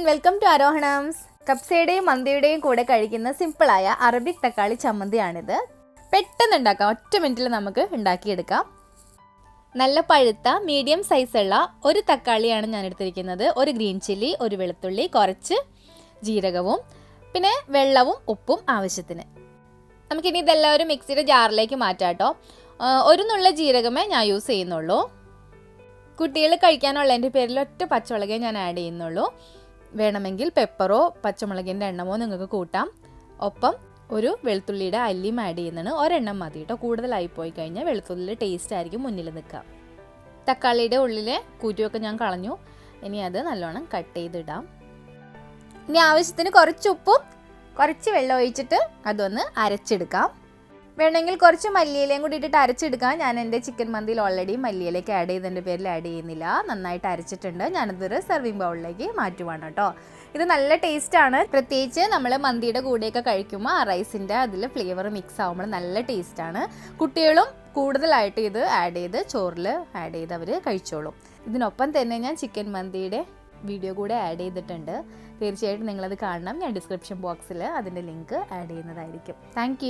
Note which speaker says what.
Speaker 1: Welcome to ആരോഹണംസ്. കപ്സയുടെയും മന്തിയുടെയും കൂടെ കഴിക്കുന്ന സിമ്പിളായ Arabic തക്കാളി ചമ്മന്തിയാണിത്. പെട്ടെന്ന് ഉണ്ടാക്കാം, ഒറ്റ മിനിറ്റിൽ നമുക്ക് ഉണ്ടാക്കിയെടുക്കാം. നല്ല പഴുത്ത മീഡിയം സൈസുള്ള ഒരു തക്കാളിയാണ് ഞാൻ എടുത്തിരിക്കുന്നത്. ഒരു ഗ്രീൻ ചില്ലി, ഒരു വെളുത്തുള്ളി, കുറച്ച് ജീരകവും പിന്നെ വെള്ളവും ഉപ്പും ആവശ്യത്തിന്. നമുക്കിനി ഇതെല്ലാം ഒരു മിക്സിയുടെ ജാറിലേക്ക് മാറ്റാം കേട്ടോ. ഒരു നുള്ള ജീരകമേ ഞാൻ യൂസ് ചെയ്യുന്നുള്ളൂ. കുട്ടികൾ കഴിക്കാനുള്ളതിൻ്റെ പേരിൽ ഒറ്റ പച്ചമുളകേ ഞാൻ ആഡ് ചെയ്യുന്നുള്ളൂ. വേണമെങ്കിൽ പെപ്പറോ പച്ചമുളകിൻ്റെ എണ്ണമോ നിങ്ങൾക്ക് കൂട്ടാം. ഒപ്പം ഒരു വെളുത്തുള്ളിയുടെ അല്ലിയും ആഡ് ചെയ്യുന്നതാണ്. ഒരെണ്ണം മതി കേട്ടോ, കൂടുതലായി പോയി കഴിഞ്ഞാൽ വെളുത്തുള്ളിയുടെ ടേസ്റ്റ് ആയിരിക്കും മുന്നിൽ നിൽക്കുക. തക്കാളിയുടെ ഉള്ളിലെ കൂറ്റുമൊക്കെ ഞാൻ കളഞ്ഞു. ഇനി അത് നല്ലോണം കട്ട് ചെയ്തിടാം. ഇനി ആവശ്യത്തിന് കുറച്ച് ഉപ്പും കുറച്ച് വെള്ളം ഒഴിച്ചിട്ട് അതൊന്ന് അരച്ചെടുക്കാം. വേണമെങ്കിൽ കുറച്ച് മല്ലിയിലയും കൂടി ഇട്ടിട്ട് അരച്ചെടുക്കാം. ഞാൻ എൻ്റെ ചിക്കൻ മന്തിയിൽ ഓൾറെഡി മല്ലിയിലേക്ക് ആഡ് ചെയ്തതിൻ്റെ പേരിൽ ആഡ് ചെയ്യുന്നില്ല. നന്നായിട്ട് അരച്ചിട്ടുണ്ട്. ഞാനിതൊരു സെർവിങ് ബൗളിലേക്ക് മാറ്റുവാണ് കേട്ടോ. ഇത് നല്ല ടേസ്റ്റാണ്. പ്രത്യേകിച്ച് നമ്മൾ മന്തിയുടെ കൂടെയൊക്കെ കഴിക്കുമ്പോൾ ആ റൈസിൻ്റെ അതിൽ ഫ്ലേവർ മിക്സ് ആകുമ്പോൾ നല്ല ടേസ്റ്റാണ്. കുട്ടികളും കൂടുതലായിട്ട് ഇത് ആഡ് ചെയ്ത് ചോറിൽ ആഡ് ചെയ്ത് അവർ കഴിച്ചോളും. ഇതിനൊപ്പം തന്നെ ഞാൻ ചിക്കൻ മന്തിയുടെ വീഡിയോ കൂടെ ആഡ് ചെയ്തിട്ടുണ്ട്. തീർച്ചയായിട്ടും നിങ്ങളത് കാണണം. ഞാൻ ഡിസ്ക്രിപ്ഷൻ ബോക്സിൽ അതിൻ്റെ ലിങ്ക് ആഡ് ചെയ്യുന്നതായിരിക്കും. താങ്ക്